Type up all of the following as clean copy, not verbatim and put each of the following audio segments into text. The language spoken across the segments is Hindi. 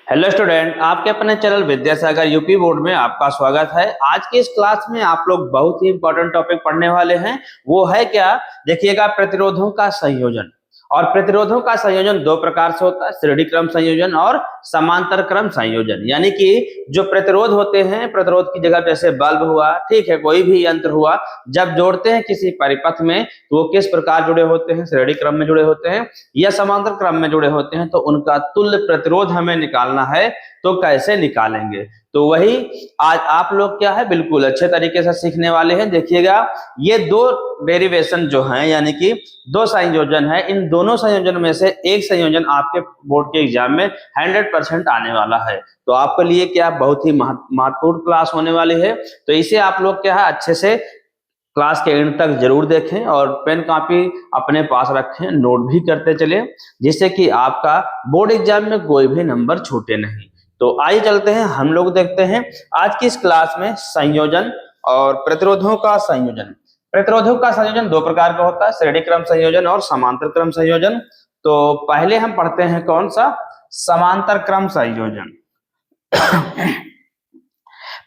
हेलो स्टूडेंट, आपके अपने चैनल विद्यासागर यूपी बोर्ड में आपका स्वागत है। आज की इस क्लास में आप लोग बहुत ही इंपॉर्टेंट टॉपिक पढ़ने वाले हैं। वो है क्या, देखिएगा, प्रतिरोधों का संयोजन। और प्रतिरोधों का संयोजन दो प्रकार से होता है, श्रेणी क्रम संयोजन और समांतर क्रम संयोजन। यानी कि जो प्रतिरोध होते हैं, प्रतिरोध की जगह जैसे बल्ब हुआ, ठीक है, कोई भी यंत्र हुआ, जब जोड़ते हैं किसी परिपथ में तो वो किस प्रकार जुड़े होते हैं, श्रेणी क्रम में जुड़े होते हैं या समांतर क्रम में जुड़े होते हैं। तो उनका तुल्य प्रतिरोध हमें निकालना है, तो कैसे निकालेंगे, तो वही आज आप लोग क्या है बिल्कुल अच्छे तरीके से सीखने वाले हैं। देखिएगा, ये दो डेरिवेशन जो हैं, यानी कि दो संयोजन है, इन दोनों संयोजन में से एक संयोजन आपके बोर्ड के एग्जाम में 100% आने वाला है। तो आपके लिए क्या बहुत ही महत्वपूर्ण क्लास होने वाली है। तो इसे आप लोग क्या है अच्छे से क्लास के एंड तक जरूर देखें और पेन कॉपी अपने पास रखें, नोट भी करते चले, जिससे कि आपका बोर्ड एग्जाम में कोई भी नंबर छूटे नहीं। तो आइए चलते हैं, हम लोग देखते हैं आज की इस क्लास में संयोजन और प्रतिरोधों का संयोजन। प्रतिरोधों का संयोजन दो प्रकार का होता है, श्रेणी क्रम संयोजन और समांतर क्रम संयोजन। तो पहले हम पढ़ते हैं कौन सा, समांतर क्रम संयोजन।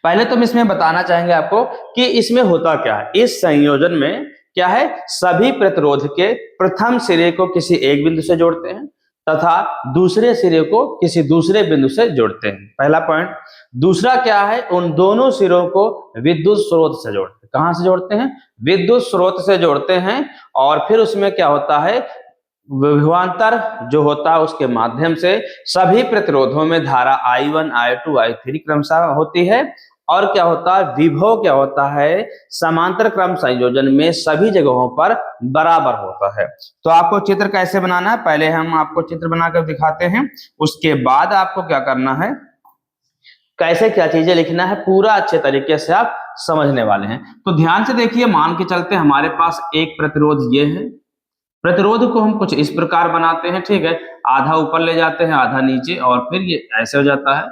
पहले तो हम इसमें बताना चाहेंगे आपको कि इसमें होता क्या है। इस संयोजन में क्या है, सभी प्रतिरोध के प्रथम सिरे को किसी एक बिंदु से जोड़ते हैं तथा दूसरे सिरे को किसी दूसरे बिंदु से जोड़ते हैं, पहला पॉइंट। दूसरा क्या है, उन दोनों सिरों को विद्युत स्रोत से जोड़ते हैं। कहां से जोड़ते हैं, विद्युत स्रोत से जोड़ते हैं। और फिर उसमें क्या होता है, विभवांतर जो होता है उसके माध्यम से सभी प्रतिरोधों में धारा I1, I2, I3 क्रमशः होती है। और क्या होता है, विभव क्या होता है, समांतर क्रम संयोजन में सभी जगहों पर बराबर होता है। तो आपको चित्र कैसे बनाना है, पहले हम आपको चित्र बनाकर दिखाते हैं, उसके बाद आपको क्या करना है, कैसे क्या चीजें लिखना है, पूरा अच्छे तरीके से आप समझने वाले हैं। तो ध्यान से देखिए, मान के चलते हमारे पास एक प्रतिरोध ये है। प्रतिरोध को हम कुछ इस प्रकार बनाते हैं, ठीक है, आधा ऊपर ले जाते हैं, आधा नीचे, और फिर ये ऐसे हो जाता है।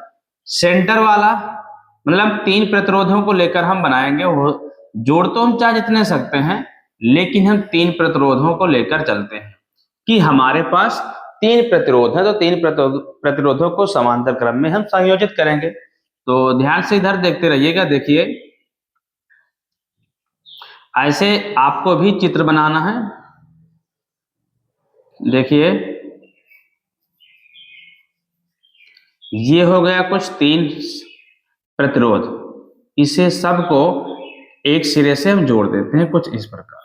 सेंटर वाला मतलब तीन प्रतिरोधों को लेकर हम बनाएंगे, वो जोड़ तो हम चाहे जितने सकते हैं, लेकिन हम तीन प्रतिरोधों को लेकर चलते हैं कि हमारे पास तीन प्रतिरोध है, तो तीन प्रतिरोधों को समांतर क्रम में हम संयोजित करेंगे। तो ध्यान से इधर देखते रहिएगा। देखिए, ऐसे आपको भी चित्र बनाना है। देखिए, ये हो गया कुछ तीन प्रतिरोध, इसे सबको एक सिरे से हम जोड़ देते हैं कुछ इस प्रकार।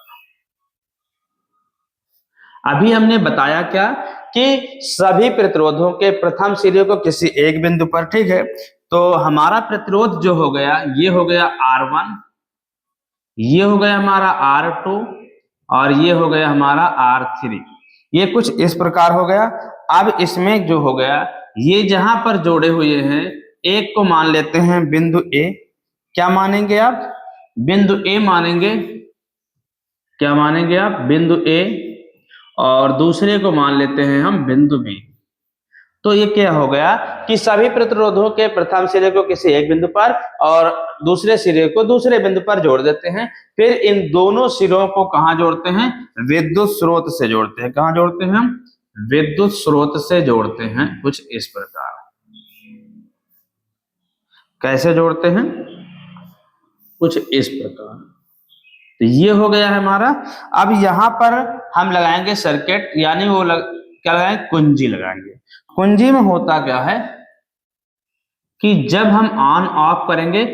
अभी हमने बताया क्या कि सभी प्रतिरोधों के प्रथम सिरे को किसी एक बिंदु पर, ठीक है, तो हमारा प्रतिरोध जो हो गया, ये हो गया R1, ये हो गया हमारा R2 और ये हो गया हमारा R3। ये कुछ इस प्रकार हो गया। अब इसमें जो हो गया, ये जहां पर जोड़े हुए हैं, एक को मान लेते हैं बिंदु ए। क्या मानेंगे आप, बिंदु ए मानेंगे। क्या मानेंगे आप, बिंदु ए। और दूसरे को मान लेते हैं हम बिंदु बी। तो ये क्या हो गया कि सभी प्रतिरोधों के प्रथम सिरे को किसी एक बिंदु पर और दूसरे सिरे को दूसरे बिंदु पर जोड़ देते हैं। फिर इन दोनों सिरों को कहां जोड़ते हैं, विद्युत स्रोत से जोड़ते हैं। कहां जोड़ते हैं हम, विद्युत स्रोत से जोड़ते हैं कुछ इस प्रकार। कैसे जोड़ते हैं, कुछ इस प्रकार। तो ये हो गया है हमारा। अब यहां पर हम लगाएंगे सर्किट, यानी वो क्या लगाएंगे, कुंजी लगाएंगे। कुंजी में होता क्या है कि जब हम ऑन ऑफ करेंगे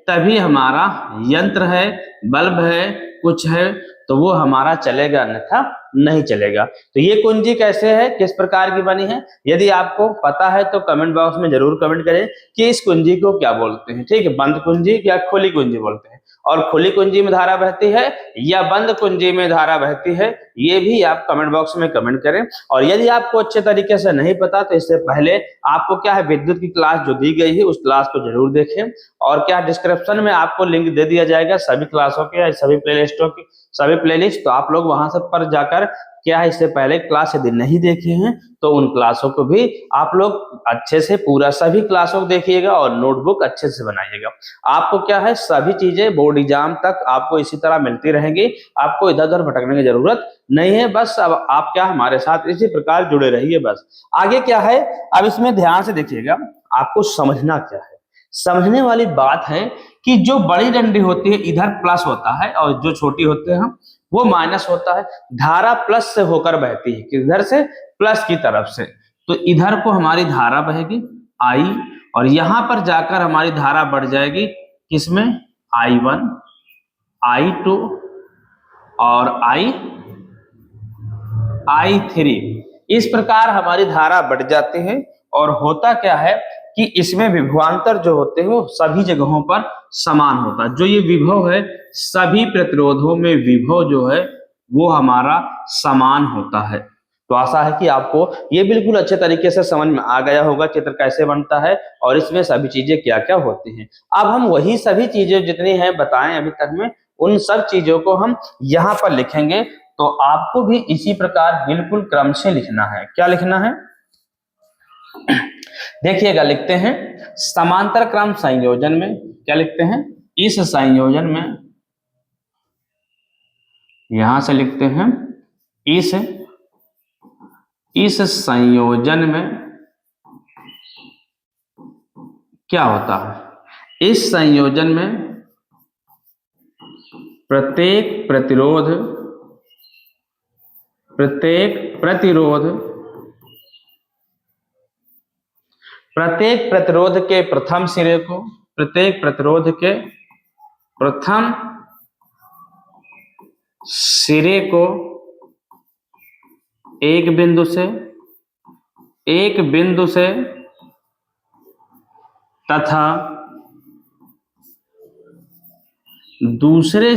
तभी हमारा यंत्र है, बल्ब है, कुछ है, तो वो हमारा चलेगा, अन्यथा नहीं चलेगा। तो ये कुंजी कैसे है, किस प्रकार की बनी है, यदि आपको पता है तो कमेंट बॉक्स में जरूर कमेंट करें कि इस कुंजी को क्या बोलते हैं, ठीक है, बंद कुंजी या खुली कुंजी बोलते हैं। और खुली कुंजी में धारा बहती है या बंद कुंजी में धारा बहती है, ये भी आप कमेंट बॉक्स में कमेंट करें। और यदि आपको अच्छे तरीके से नहीं पता तो इससे पहले आपको क्या है, विद्युत की क्लास जो दी गई है उस क्लास को जरूर देखें। और क्या डिस्क्रिप्शन में आपको लिंक दे दिया जाएगा सभी क्लासों के, सभी प्लेलिस्टों की, सभी प्लेलिस्ट, तो आप लोग वहां से पर जाकर क्या है, इससे पहले क्लास यदि नहीं देखे हैं तो उन क्लासों को भी आप लोग अच्छे से पूरा सभी क्लासों को देखिएगा और नोटबुक अच्छे से बनाइएगा। आपको क्या है, सभी चीजें बोर्ड एग्जाम तक आपको इसी तरह मिलती रहेंगी, आपको इधर उधर भटकने की जरूरत नहीं है। बस अब आप क्या हमारे साथ इसी प्रकार जुड़े रहिए। बस आगे क्या है, अब इसमें ध्यान से देखिएगा, आपको समझना क्या है, समझने वाली बात है कि जो बड़ी डंडी होती है इधर प्लस होता है और जो छोटी होते हैं वो माइनस होता है। धारा प्लस से होकर बहती है, किधर से, प्लस की तरफ से। तो इधर को हमारी धारा बहेगी I, और यहां पर जाकर हमारी धारा बढ़ जाएगी किसमें, I1, I2 और I3। इस प्रकार हमारी धारा बढ़ जाती है। और होता क्या है कि इसमें विभवांतर जो होते हैं वो सभी जगहों पर समान होता है। जो ये विभव है, सभी प्रतिरोधों में विभव जो है वो हमारा समान होता है। तो आशा है कि आपको ये बिल्कुल अच्छे तरीके से समझ में आ गया होगा चित्र कैसे बनता है और इसमें सभी चीजें क्या क्या होती हैं। अब हम वही सभी चीजें जितनी हैं बताएं अभी तक में, उन सब चीजों को हम यहाँ पर लिखेंगे। तो आपको भी इसी प्रकार बिल्कुल क्रम से लिखना है। क्या लिखना है, देखिएगा, लिखते हैं समांतर क्रम संयोजन में। क्या लिखते हैं, इस संयोजन में, यहां से लिखते हैं इस संयोजन में क्या होता है, इस संयोजन में प्रत्येक प्रतिरोध के प्रथम सिरे को, प्रत्येक प्रतिरोध के प्रथम सिरे को एक बिंदु से तथा दूसरे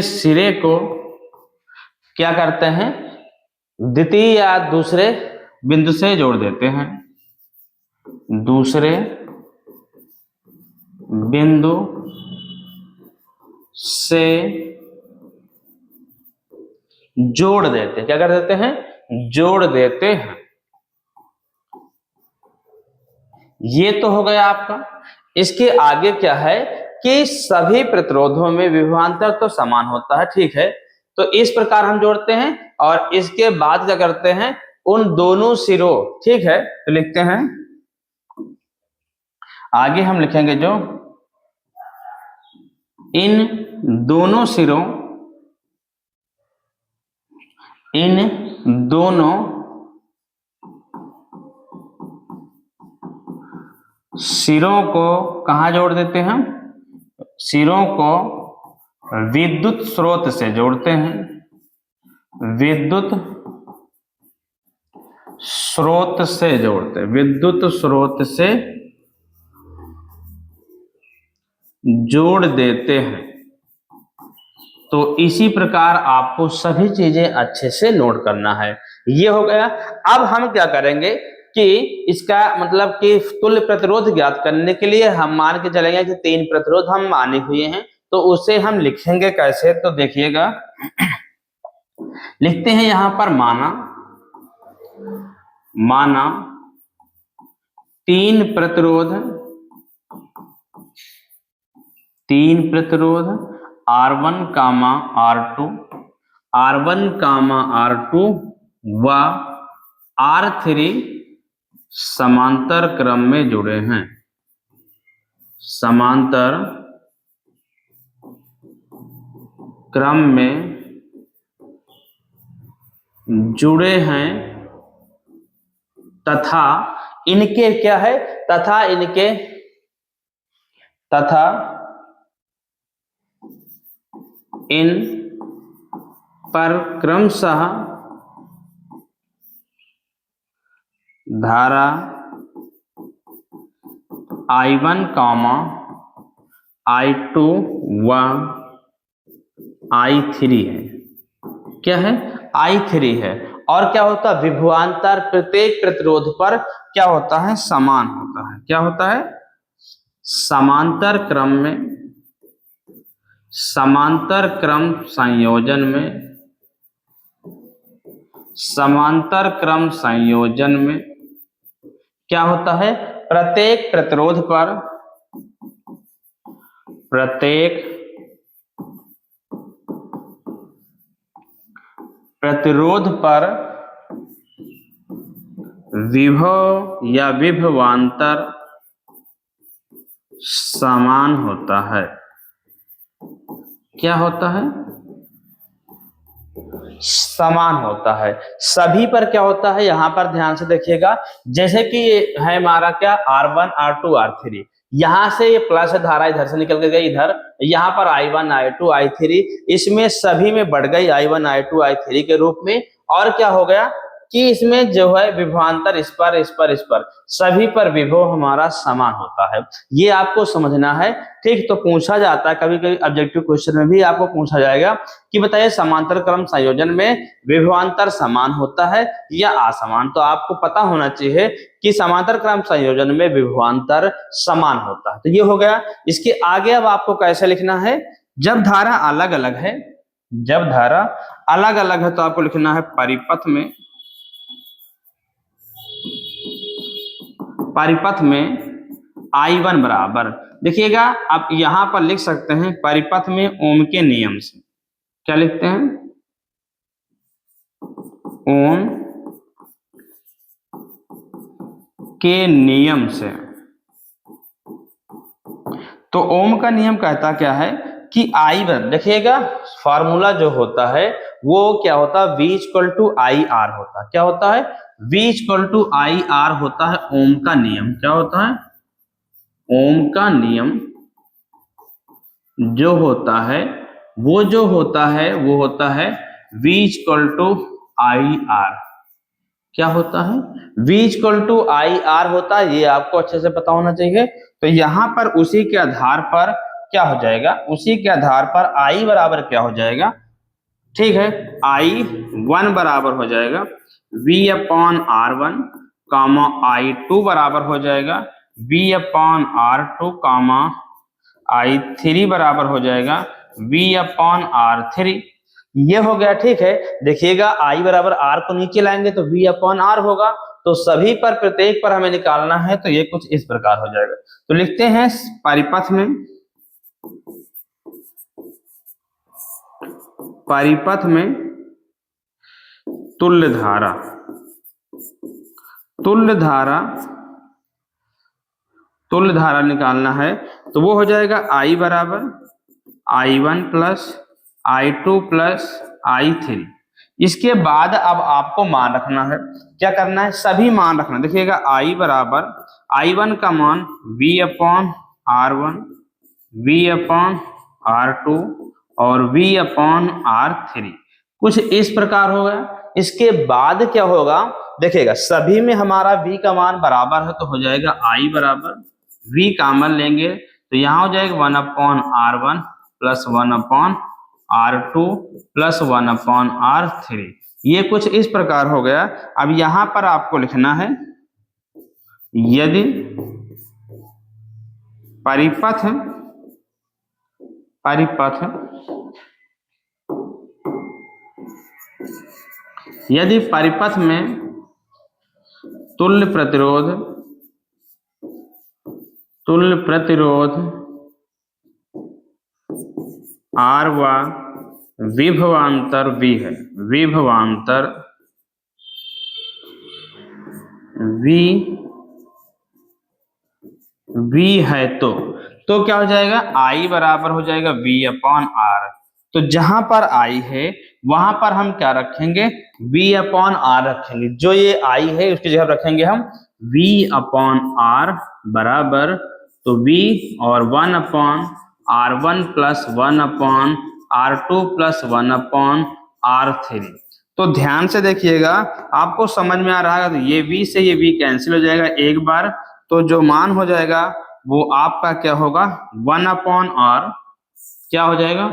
सिरे को क्या करते हैं, द्वितीय या दूसरे बिंदु से जोड़ देते हैं, दूसरे बिंदु से जोड़ देते हैं। क्या कर देते हैं, जोड़ देते हैं। ये तो हो गया आपका। इसके आगे क्या है कि सभी प्रतिरोधों में विभवांतर तो समान होता है, ठीक है। तो इस प्रकार हम जोड़ते हैं और इसके बाद क्या करते हैं, उन दोनों सिरों, ठीक है, तो लिखते हैं, आगे हम लिखेंगे जो इन दोनों सिरों को कहां जोड़ देते हैं, सिरों को विद्युत स्रोत से जोड़ते हैं, विद्युत स्रोत से जोड़ते हैं, विद्युत स्रोत से जोड़ देते हैं। तो इसी प्रकार आपको सभी चीजें अच्छे से नोट करना है। ये हो गया। अब हम क्या करेंगे कि इसका मतलब कि तुल्य प्रतिरोध ज्ञात करने के लिए हम मान के चलेंगे कि 3 प्रतिरोध हम माने हुए हैं, तो उसे हम लिखेंगे कैसे, तो देखिएगा, लिखते हैं यहां पर माना 3 प्रतिरोध R1, R2 व R3 समांतर क्रम में जुड़े हैं, समांतर क्रम में जुड़े हैं तथा इनके क्या है, तथा इन पर क्रमशः धारा I1, I2 व I3 है। क्या है, I3 है। और क्या होता है, विभवांतर प्रत्येक प्रतिरोध पर क्या होता है, समान होता है। क्या होता है, समांतर क्रम संयोजन में क्या होता है, प्रत्येक प्रतिरोध पर विभव या विभवांतर समान होता है। क्या होता है? समान होता है। सभी पर क्या होता है, यहां पर ध्यान से देखिएगा, जैसे कि ये है हमारा क्या R1 R2 R3, यहां से ये प्लस धारा इधर से निकल के गई इधर, यहाँ पर I1 I2 I3, इसमें सभी में बढ़ गई I1 I2 I3 के रूप में। और क्या हो गया कि इसमें जो है विभवांतर इस पर सभी पर विभव हमारा समान होता है। ये आपको समझना है, ठीक। तो पूछा जाता है कभी कभी ऑब्जेक्टिव क्वेश्चन में भी आपको पूछा जाएगा कि बताइए समांतर क्रम संयोजन में विभवांतर समान होता है या असमान। तो आपको पता होना चाहिए कि समांतर क्रम संयोजन में विभवांतर समान होता है। तो ये हो गया। इसके आगे अब आपको कैसे लिखना है, जब धारा अलग अलग है, जब धारा अलग अलग है तो आपको लिखना है परिपथ में I1 बराबर, देखिएगा आप यहां पर लिख सकते हैं परिपथ में ओम के नियम से। क्या लिखते हैं? ओम के नियम से। तो ओम का नियम कहता क्या है कि I1, देखिएगा फार्मूला जो होता है वो क्या होता है, V = IR होता है। क्या होता है? V = IR होता है ओम का नियम। क्या होता है? ओम का नियम जो होता है वो होता है V = IR। क्या होता है? V = IR होता है, ये आपको अच्छे से पता होना चाहिए। तो यहां पर उसी के आधार पर क्या हो जाएगा, उसी के आधार पर I बराबर क्या हो जाएगा, ठीक है, I1 बराबर हो जाएगा V/R1, I2 बराबर हो जाएगा V/R2, I3 बराबर हो जाएगा V/R3। ये हो गया, ठीक है। देखिएगा I बराबर R को नीचे लाएंगे तो V/R होगा। तो सभी पर प्रत्येक पर हमें निकालना है, तो ये कुछ इस प्रकार हो जाएगा। तो लिखते हैं परिपथ में तुल्य धारा निकालना है। तो वो हो जाएगा I बराबर I1 + I2 + I3। इसके बाद अब आपको मान रखना है। क्या करना है? सभी मान रखना। देखिएगा I बराबर I1 का मान V/R1, V/R2 और V/R3, कुछ इस प्रकार होगा। इसके बाद क्या होगा, देखिएगा सभी में हमारा V का मान बराबर है, तो हो जाएगा I बराबर V कॉमन लेंगे तो यहाँ हो जाएगा 1/R1 + 1/R2 + 1/R3। ये कुछ इस प्रकार हो गया। अब यहां पर आपको लिखना है, यदि परिपथ में तुल्य प्रतिरोध R व विभवांतर V है, विभवांतर V है, तो क्या हो जाएगा, I बराबर हो जाएगा V/R। तो जहां पर I है वहां पर हम क्या रखेंगे, V/R रखेंगे। जो ये I है उसकी जगह रखेंगे हम V/R बराबर, तो V और 1/R1 + 1/R2 + 1/R3। तो ध्यान से देखिएगा, आपको समझ में आ रहा है। तो ये V से ये V कैंसिल हो जाएगा एक बार, तो जो मान हो जाएगा वो आपका क्या होगा, 1/R। क्या हो जाएगा,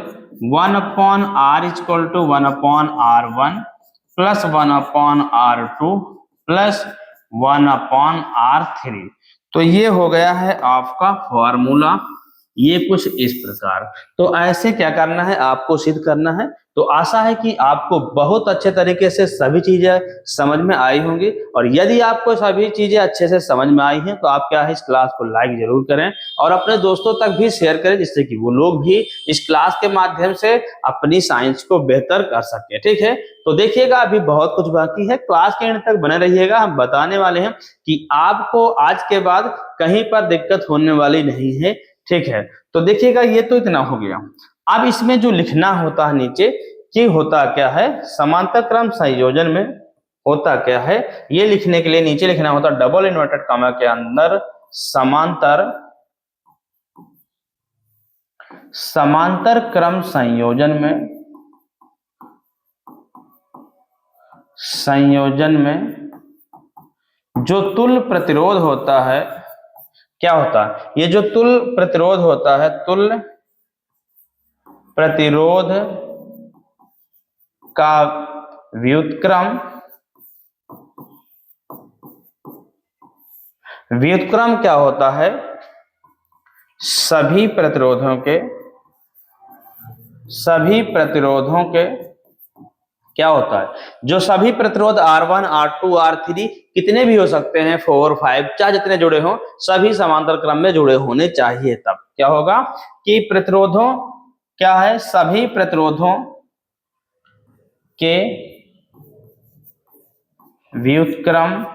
1/R = 1/R1 + 1/R2 + 1/R3। तो ये हो गया है आपका फॉर्मूला। ये कुछ इस प्रकार। तो ऐसे क्या करना है, आपको सिद्ध करना है। तो आशा है कि आपको बहुत अच्छे तरीके से सभी चीजें समझ में आई होंगी, और यदि आपको सभी चीजें अच्छे से समझ में आई हैं तो आप क्या है, इस क्लास को लाइक जरूर करें और अपने दोस्तों तक भी शेयर करें, जिससे कि वो लोग भी इस क्लास के माध्यम से अपनी साइंस को बेहतर कर सके। ठीक है, तो देखिएगा अभी बहुत कुछ बाकी है, क्लास के एंड तक बने रहिएगा। हम बताने वाले हैं कि आपको आज के बाद कहीं पर दिक्कत होने वाली नहीं है। ठीक है, तो देखिएगा ये तो इतना हो गया। अब इसमें जो लिखना होता है नीचे, कि होता क्या है समांतर क्रम संयोजन में, होता क्या है ये लिखने के लिए नीचे लिखना होता है डबल इन्वर्टेड कॉमा के अंदर समांतर क्रम संयोजन में जो तुल्य प्रतिरोध होता है, क्या होता है, ये जो तुल्य प्रतिरोध होता है, तुल्य प्रतिरोध का व्युत्क्रम क्या होता है, सभी प्रतिरोधों के क्या होता है, जो सभी प्रतिरोध R1 R2 R3 कितने भी हो सकते हैं, 4 5 चाहे जितने जुड़े हों, सभी समांतर क्रम में जुड़े होने चाहिए। तब क्या होगा कि प्रतिरोधों क्या है, सभी प्रतिरोधों के व्युत्क्रम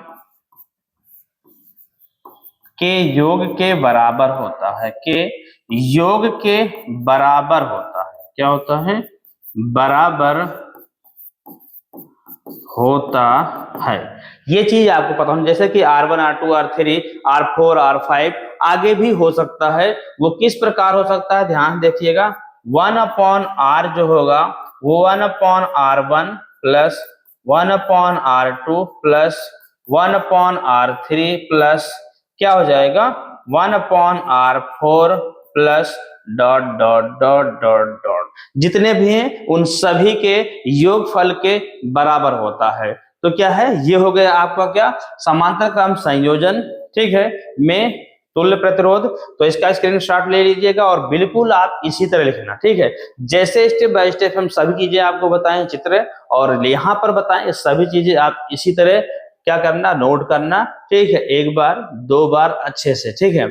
के योग के बराबर होता है, के योग के बराबर होता है, क्या होता है, बराबर होता है। ये चीज आपको पता होना, जैसे कि R1 R2 R3 R4 R5 आगे भी हो सकता है। वो किस प्रकार हो सकता है, ध्यान देखिएगा, 1/R जो होगा वो 1/R1 plus 1/R2 plus 1/R3 plus क्या हो जाएगा 1/R4 plus dot dot dot dot dot, जितने भी हैं उन सभी के योगफल के बराबर होता है। तो क्या है, ये हो गया आपका क्या, समांतर क्रम संयोजन, ठीक है, में तुल्य प्रतिरोध। तो इसका स्क्रीनशॉट ले लीजिएगा और बिल्कुल आप इसी तरह लिखना। ठीक है, जैसे स्टेप बाय स्टेप हम सभी चीजें आपको बताएं चित्र और यहाँ पर बताएं, सभी चीजें आप इसी तरह क्या करना, नोट करना। ठीक है, एक बार दो बार अच्छे से। ठीक है,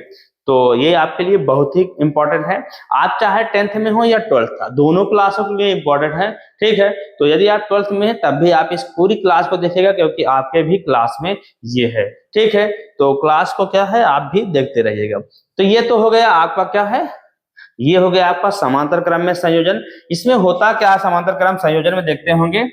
तो ये आपके लिए बहुत ही इंपॉर्टेंट है। आप चाहे 10th में हो या 12th का, दोनों क्लासों के लिए इंपॉर्टेंट है। ठीक है, तो यदि आप 12th में हैं तब भी आप इस पूरी क्लास को देखिएगा, क्योंकि आपके भी क्लास में ये है। ठीक है, तो क्लास को क्या है आप भी देखते रहिएगा। तो ये तो हो गया आपका क्या है, ये हो गया आपका समांतर क्रम में संयोजन। इसमें होता क्या है समांतर क्रम संयोजन में, देखते होंगे।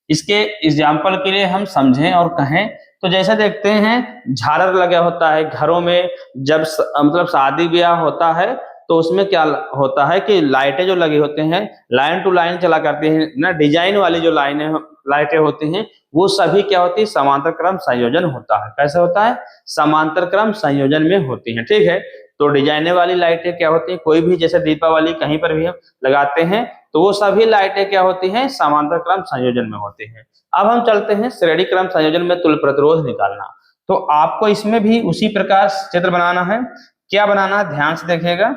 इसके एग्जाम्पल के लिए हम समझें और कहें तो जैसे देखते हैं झालर लगा होता है घरों में, जब मतलब शादी ब्याह होता है तो उसमें क्या होता है कि लाइटें जो लगी होते हैं लाइन टू लाइन चला करती हैं ना, डिजाइन वाली जो लाइटें होती हैं वो सभी क्या होती है, समांतर क्रम संयोजन होता है। कैसे होता है, समांतर क्रम संयोजन में होती है। ठीक है, तो डिजाइने वाली लाइटें क्या होती है, कोई भी जैसे दीपावली कहीं पर भी हम लगाते हैं तो वो सभी लाइटें क्या होती हैं, समांतर क्रम संयोजन में होती हैं। अब हम चलते हैं श्रेणी क्रम संयोजन में तुल्य प्रतिरोध निकालना। तो आपको इसमें भी उसी प्रकार चित्र बनाना है। क्या बनाना है, ध्यान से देखिएगा।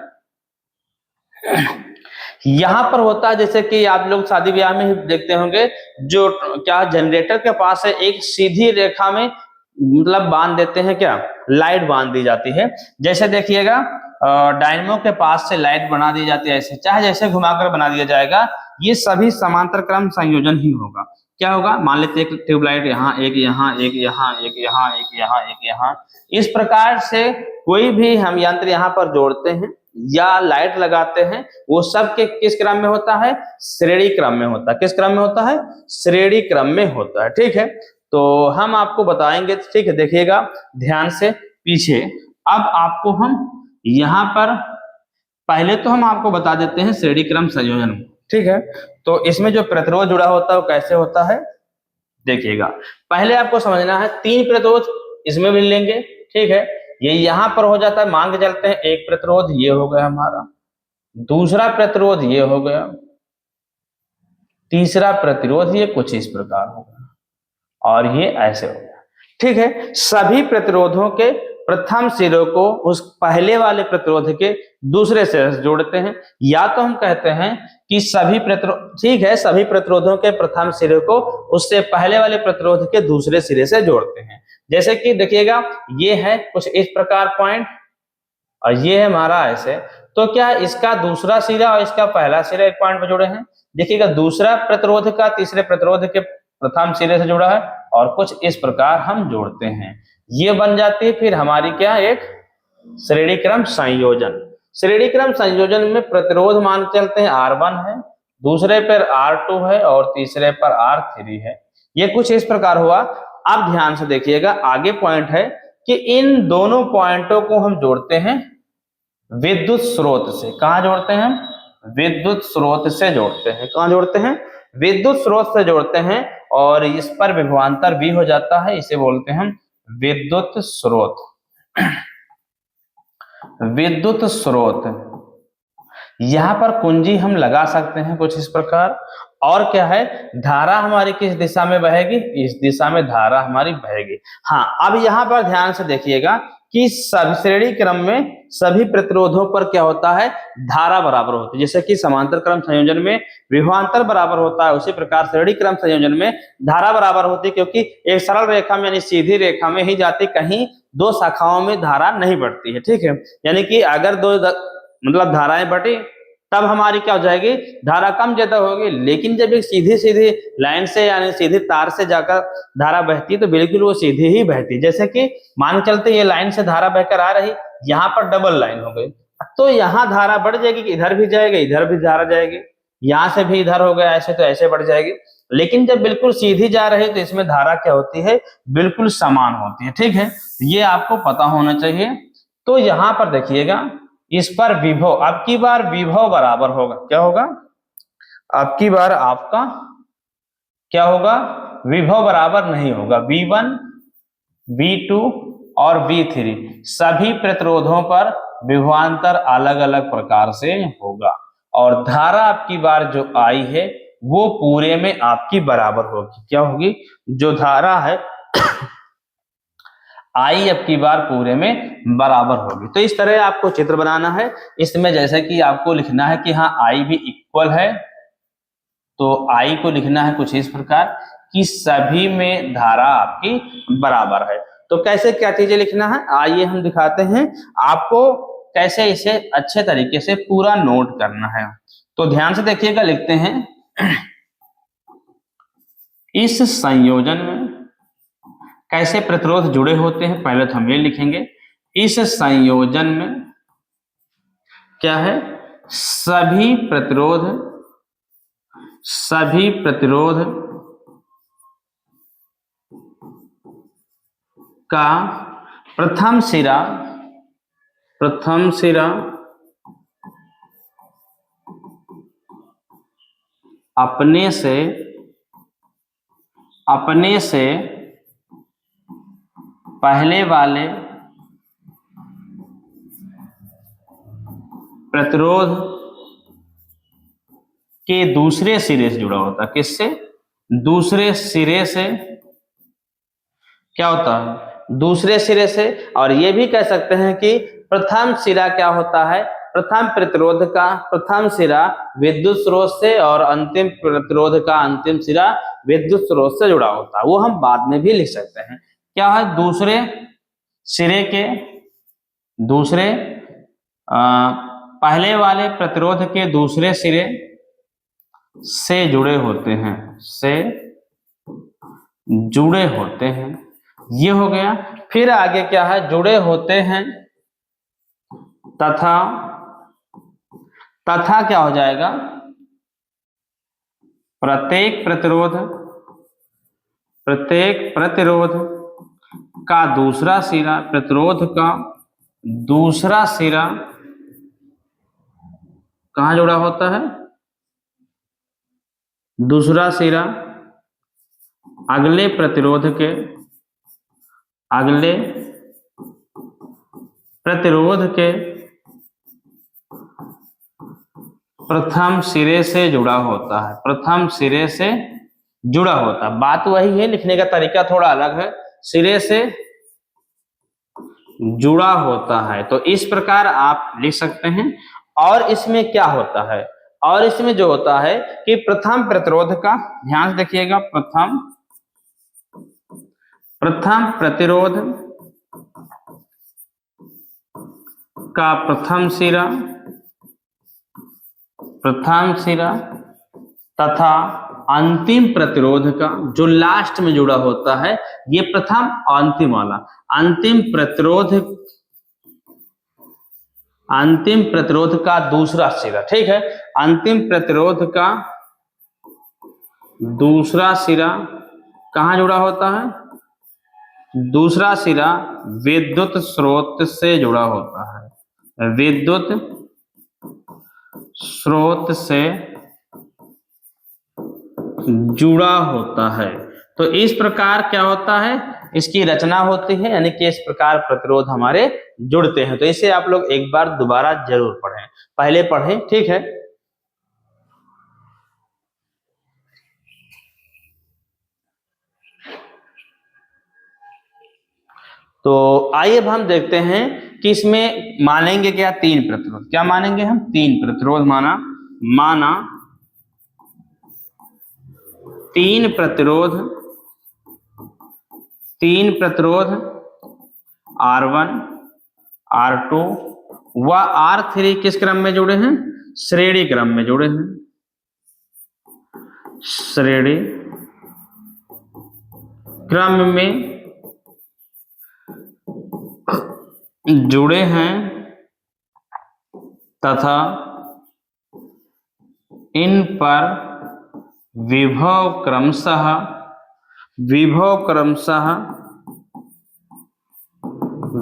यहां पर होता है जैसे कि आप लोग शादी ब्याह में ही देखते होंगे, जो क्या जनरेटर के पास है एक सीधी रेखा में मतलब बांध देते हैं, क्या लाइट बांध दी जाती है। जैसे देखिएगा डायनेमो के पास से लाइट बना दी जाती है, ऐसे चाहे जैसे घुमाकर बना दिया जाएगा, ये सभी समांतर क्रम संयोजन ही होगा। क्या होगा, मान लेते हैं एक ट्यूबलाइट यहाँ, एक यहाँ, एक यहाँ, एक यहाँ, एक यहाँ, एक यहाँ, इस प्रकार से कोई भी हम यंत्र यहाँ पर जोड़ते हैं या लाइट लगाते हैं, वो सब के किस क्रम में होता है, श्रेणी क्रम में होता है। किस क्रम में होता है, श्रेणी क्रम में होता है। ठीक है, तो हम आपको बताएंगे। ठीक है, देखिएगा ध्यान से पीछे। अब आपको हम यहाँ पर पहले तो हम आपको बता देते हैं श्रेणी क्रम संयोजन। ठीक है, तो इसमें जो प्रतिरोध जुड़ा होता है वो कैसे होता है, देखिएगा। पहले आपको समझना है 3 प्रतिरोध इसमें मिल लेंगे। ठीक है, ये यहां पर हो जाता है, मान के चलते हैं एक प्रतिरोध ये हो गया हमारा, दूसरा प्रतिरोध ये हो गया, तीसरा प्रतिरोध ये कुछ इस प्रकार होगा और ये ऐसे हो गया। ठीक है, सभी प्रतिरोधों के प्रथम सिरे को उस पहले वाले प्रतिरोध के दूसरे सिरे से जोड़ते हैं, या तो हम कहते हैं कि सभी प्रतिरोध, ठीक है, सभी प्रतिरोधों के प्रथम सिरे को उससे पहले वाले प्रतिरोध के दूसरे सिरे से जोड़ते हैं। जैसे कि देखिएगा ये है कुछ इस प्रकार पॉइंट और ये है हमारा ऐसे, तो क्या इसका दूसरा सिरा और इसका पहला सिरा एक पॉइंट पर जुड़े हैं। देखिएगा दूसरा प्रतिरोध का तीसरे प्रतिरोध के प्रथम सिरे से जुड़ा है और कुछ इस प्रकार हम जोड़ते हैं, ये बन जाती है फिर हमारी क्या एक श्रेणी क्रम संयोजन। श्रेणी क्रम संयोजन में प्रतिरोध मान चलते हैं R1 है, दूसरे पर R2 है और तीसरे पर R3 है। ये कुछ इस प्रकार हुआ। अब ध्यान से देखिएगा आगे पॉइंट है कि इन दोनों पॉइंटों को हम जोड़ते हैं विद्युत स्रोत से। कहां जोड़ते हैं? विद्युत स्रोत से जोड़ते हैं। कहां जोड़ते हैं? विद्युत स्रोत से जोड़ते हैं और इस पर विभवांतर V हो जाता है, इसे बोलते हैं विद्युत स्रोत। विद्युत स्रोत, यहां पर कुंजी हम लगा सकते हैं कुछ इस प्रकार। और क्या है, धारा हमारी किस दिशा में बहेगी? इस दिशा में धारा हमारी बहेगी। हाँ, अब यहां पर ध्यान से देखिएगा कि सब श्रेणी क्रम में सभी प्रतिरोधों पर क्या होता है? धारा बराबर होती है। जैसे कि समांतर क्रम संयोजन में विभवांतर बराबर होता है, उसी प्रकार श्रेणी क्रम संयोजन में धारा बराबर होती है, क्योंकि एक सरल रेखा में यानी सीधी रेखा में ही जाती, कहीं दो शाखाओं में धारा नहीं बढ़ती है। ठीक है, यानी कि अगर दो मतलब धाराएं बढ़ी तब हमारी क्या हो जाएगी? धारा कम ज्यादा होगी। लेकिन जब एक सीधी सीधी लाइन से यानी सीधी तार से जाकर धारा बहती है तो बिल्कुल वो सीधी ही बहती है। जैसे कि मान चलते ये लाइन से धारा बहकर आ रही, यहाँ पर डबल लाइन हो गई, तो यहाँ धारा बढ़ जाएगी कि इधर भी जाएगी, इधर भी धारा जाएगी, यहाँ से भी इधर हो गया ऐसे, तो ऐसे बढ़ जाएगी। लेकिन जब बिल्कुल सीधी जा रही तो इसमें धारा क्या होती है? बिल्कुल समान होती है। ठीक है, ये आपको पता होना चाहिए। तो यहाँ पर देखिएगा इस पर विभव, अब की बार विभव बराबर होगा, क्या होगा? अब की बार आपका क्या होगा? विभव बराबर नहीं होगा। V1, V2 और V3 सभी प्रतिरोधों पर विभवांतर अलग अलग प्रकार से होगा और धारा आपकी बार जो आई है वो पूरे में आपकी बराबर होगी। क्या होगी? जो धारा है आई अब की बार पूरे में बराबर होगी। तो इस तरह आपको चित्र बनाना है। इसमें जैसे कि आपको लिखना है कि हाँ आई भी इक्वल है, तो आई को लिखना है कुछ इस प्रकार कि सभी में धारा आपकी बराबर है। तो कैसे क्या चीजें लिखना है आइए हम दिखाते हैं आपको, कैसे इसे अच्छे तरीके से पूरा नोट करना है। तो ध्यान से देखिएगा, लिखते हैं इस संयोजन में कैसे प्रतिरोध जुड़े होते हैं। पहले तो हम ये लिखेंगे, इस संयोजन में क्या है? सभी प्रतिरोध का प्रथम सिरा अपने से पहले वाले प्रतिरोध के दूसरे सिरे से जुड़ा होता है। किससे? दूसरे सिरे से। क्या होता है? दूसरे सिरे से। और ये भी कह सकते हैं कि प्रथम सिरा क्या होता है? प्रथम प्रतिरोध का प्रथम सिरा विद्युत स्रोत से और अंतिम प्रतिरोध का अंतिम सिरा विद्युत स्रोत से जुड़ा होता है। वो हम बाद में भी लिख सकते हैं। क्या है? दूसरे सिरे के पहले वाले प्रतिरोध के दूसरे सिरे से जुड़े होते हैं, ये हो गया। फिर आगे क्या है? जुड़े होते हैं तथा क्या हो जाएगा? प्रत्येक प्रतिरोध का दूसरा सिरा, प्रतिरोध का दूसरा सिरा कहां जुड़ा होता है? दूसरा सिरा अगले प्रतिरोध के प्रथम सिरे से जुड़ा होता है। प्रथम सिरे से जुड़ा होता है। बात वही है, लिखने का तरीका थोड़ा अलग है। सिरे से जुड़ा होता है। तो इस प्रकार आप लिख सकते हैं। और इसमें क्या होता है, और इसमें जो होता है कि प्रथम प्रतिरोध का, ध्यान से देखिएगा, प्रथम प्रतिरोध का प्रथम सिरा तथा अंतिम प्रतिरोध का जो लास्ट में जुड़ा होता है, ये प्रथम अंतिम वाला, अंतिम प्रतिरोध का दूसरा सिरा, ठीक है। अंतिम प्रतिरोध का दूसरा सिरा कहां जुड़ा होता है? दूसरा सिरा विद्युत स्रोत से जुड़ा होता है, विद्युत स्रोत से जुड़ा होता है। तो इस प्रकार क्या होता है, इसकी रचना होती है, यानी कि इस प्रकार प्रतिरोध हमारे जुड़ते हैं। तो इसे आप लोग एक बार दोबारा जरूर पढ़ें, पहले पढ़ें, ठीक है। तो आइए अब हम देखते हैं कि इसमें मानेंगे क्या, तीन प्रतिरोध। क्या मानेंगे हम? तीन प्रतिरोध माना तीन प्रतिरोध R1 R2 व R3 किस क्रम में जुड़े हैं? श्रेणी क्रम में जुड़े हैं, श्रेणी क्रम में जुड़े हैं तथा इन पर विभव क्रमशः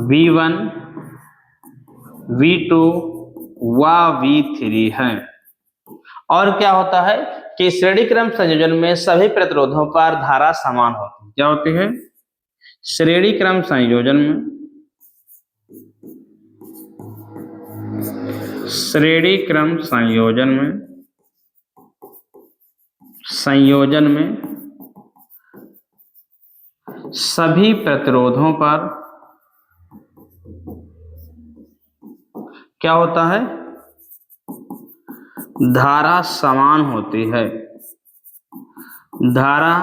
V1 V2 व V3 है। और क्या होता है कि श्रेणी क्रम संयोजन में सभी प्रतिरोधों पर धारा समान होती है। क्या होती है? श्रेणी क्रम संयोजन में संयोजन में सभी प्रतिरोधों पर क्या होता है? धारा समान होती है, धारा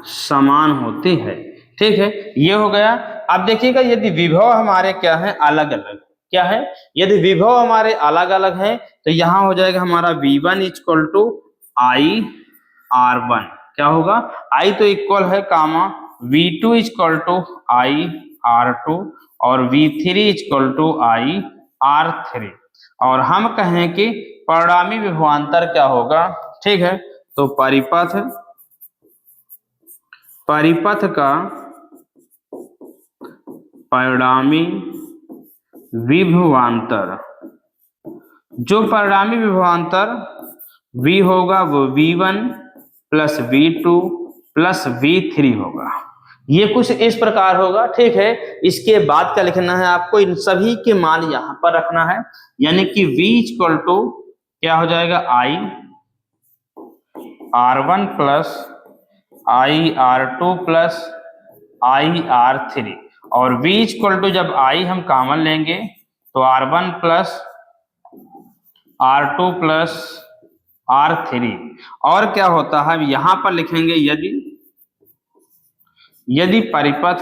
समान होती है, ठीक है। ये हो गया। अब देखिएगा, यदि विभव हमारे क्या है? अलग अलग। क्या है? यदि विभव हमारे अलग अलग हैं तो यहां हो जाएगा हमारा V1 equal to I R1। क्या होगा? I तो इक्वल है कामा V2 equal to I R2 और V3 equal to I R3। और हम कहें कि परिणामी विभवांतर क्या होगा, ठीक है। तो परिपथ का परिणामी विभवांतर, जो परिणामी विभवांतर V होगा वो V1 plus V2 plus V3 होगा। ये कुछ इस प्रकार होगा, ठीक है। इसके बाद क्या लिखना है आपको? इन सभी के मान यहां पर रखना है, यानी कि V इक्वल टू क्या हो जाएगा? I R1 plus I R2 plus I R3। और V इक्वल टू जब I हम कॉमन लेंगे तो R1 plus R2 plus R3। और क्या होता है, यहां पर लिखेंगे यदि परिपथ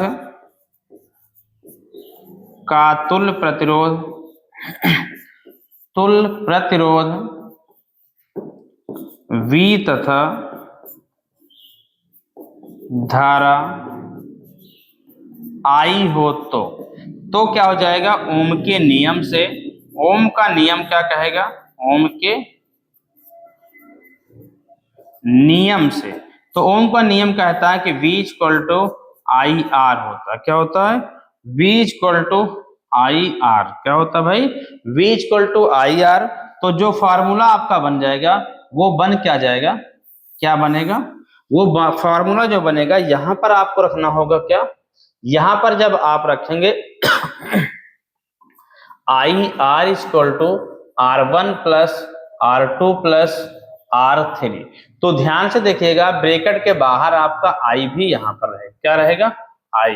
का तुल्य प्रतिरोध V तथा धारा I हो तो क्या हो जाएगा? ओम के नियम से, ओम का नियम क्या कहेगा? ओम के नियम से, तो ओम का नियम कहता है कि V equal to I R होता है। क्या होता है? V equal to I R. क्या होता है भाई? V equal to I R. तो जो फार्मूला आपका बन जाएगा वो बन क्या जाएगा? क्या बनेगा? वो फार्मूला जो बनेगा यहां पर आपको रखना होगा क्या? यहां पर जब आप रखेंगे I R equal to R1 plus R2 plus R3, तो ध्यान से देखिएगा ब्रैकेट के बाहर आपका I भी यहां पर रहेगा। क्या रहेगा? I।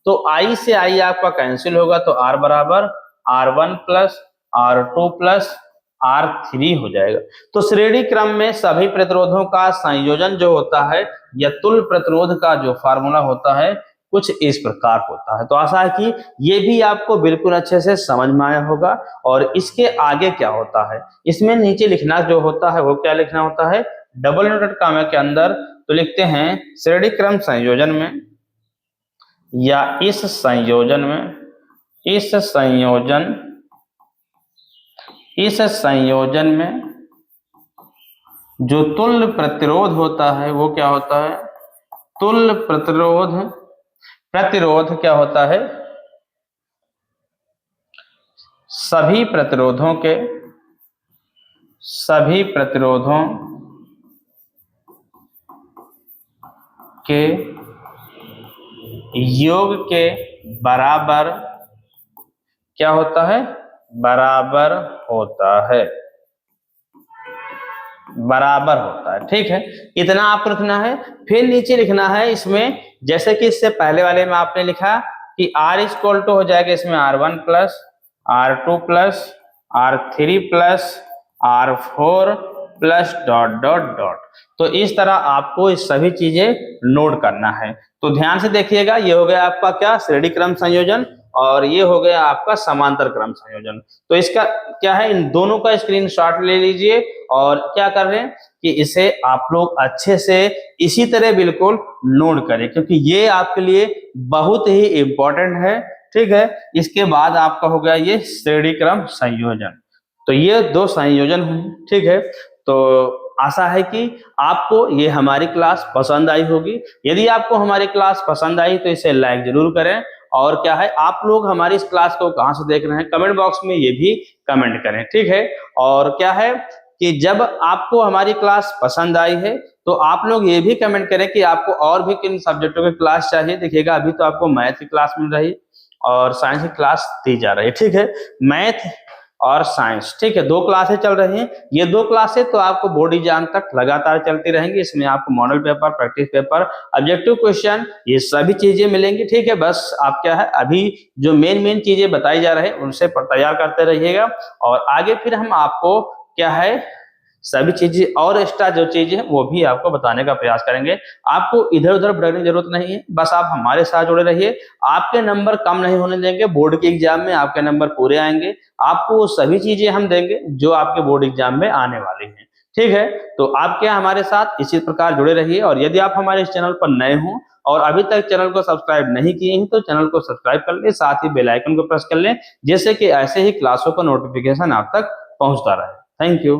तो I से I आपका कैंसिल होगा, तो R बराबर R1 plus R2 plus R3 हो जाएगा। तो श्रेणी क्रम में सभी प्रतिरोधों का संयोजन जो होता है या तुल्य प्रतिरोध का जो फार्मूला होता है कुछ इस प्रकार होता है। तो आशा है कि ये भी आपको बिल्कुल अच्छे से समझ में आया होगा। और इसके आगे क्या होता है, इसमें नीचे लिखना जो होता है वो क्या लिखना होता है, डबल नोटेड कॉमा के अंदर तो लिखते हैं श्रेणी क्रम संयोजन में या इस संयोजन में जो तुल्य प्रतिरोध होता है वो क्या होता है, तुल्य प्रतिरोध क्या होता है, सभी प्रतिरोधों के योग के बराबर क्या होता है, बराबर होता है। ठीक है, इतना आपको लिखना है। फिर नीचे लिखना है इसमें, जैसे कि इससे पहले वाले में आपने लिखा कि R इक्वल टू हो जाएगा इसमें R1 plus R2 plus R3 plus R4 plus dot dot dot. तो इस तरह आपको इस सभी चीजें नोट करना है। तो ध्यान से देखिएगा, ये हो गया आपका क्या, श्रेणी क्रम संयोजन, और ये हो गया आपका समांतर क्रम संयोजन। तो इसका क्या है, इन दोनों का स्क्रीनशॉट ले लीजिए और क्या कर रहे हैं कि इसे आप लोग अच्छे से इसी तरह बिल्कुल नोट करें, क्योंकि ये आपके लिए बहुत ही इंपॉर्टेंट है। ठीक है, इसके बाद आपका हो गया ये श्रेणी क्रम संयोजन। तो ये दो संयोजन हैं। ठीक है, तो आशा है कि आपको ये हमारी क्लास पसंद आई होगी। यदि आपको हमारी क्लास पसंद आई तो इसे लाइक जरूर करें। और क्या है, आप लोग हमारी इस क्लास को कहाँ से देख रहे हैं कमेंट बॉक्स में ये भी कमेंट करें। ठीक है, और क्या है कि जब आपको हमारी क्लास पसंद आई है तो आप लोग ये भी कमेंट करें कि आपको और भी किन सब्जेक्टों की क्लास चाहिए। देखिएगा, अभी तो आपको मैथ की क्लास मिल रही और साइंस की क्लास दी जा रही है। ठीक है, मैथ और साइंस, ठीक है, दो क्लासें चल रही हैं। ये दो क्लासें तो आपको बोर्ड एग्जाम तक लगातार चलती रहेंगी। इसमें आपको model paper, practice paper, objective question, ये सभी चीजें मिलेंगी। ठीक है, बस आप क्या है, अभी जो मेन चीजें बताई जा रही है उनसे तैयार करते रहिएगा, और आगे फिर हम आपको क्या है सभी चीजें और एक्स्ट्रा जो चीजें हैं वो भी आपको बताने का प्रयास करेंगे। आपको इधर उधर भटकने की जरूरत नहीं है, बस आप हमारे साथ जुड़े रहिए। आपके नंबर कम नहीं होने देंगे, बोर्ड के एग्जाम में आपके नंबर पूरे आएंगे। आपको वो सभी चीजें हम देंगे जो आपके बोर्ड एग्जाम में आने वाली हैं। ठीक है, तो आप क्या हमारे साथ इसी प्रकार जुड़े रहिए। और यदि आप हमारे इस चैनल पर नए हों और अभी तक चैनल को सब्सक्राइब नहीं किए हैं तो चैनल को सब्सक्राइब कर लें, साथ ही बेल आइकन को प्रेस कर लें, जिससे कि ऐसे ही क्लासों का नोटिफिकेशन आप तक पहुंचता रहे। Thank you.